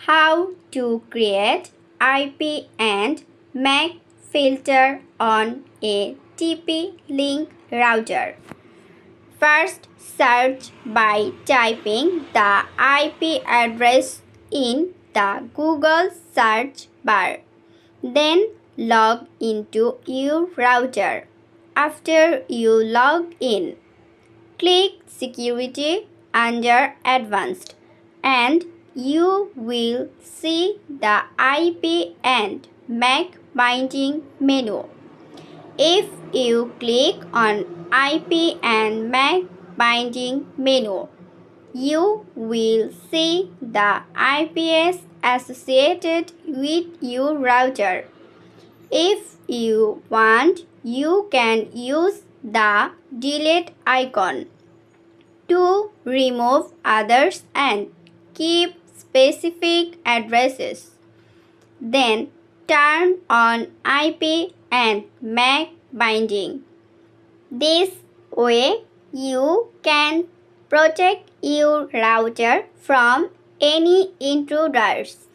How to create IP and MAC filter on a TP-Link router. First, search by typing the IP address in the Google search bar. Then log into your router. After you log in, click Security under Advanced and you will see the IP and MAC binding menu. If you click on IP and MAC binding menu, you will see the IPs associated with your router. If you want, you can use the delete icon to remove others and keep specific addresses. Then turn on IP and MAC binding. This way you can protect your router from any intruders.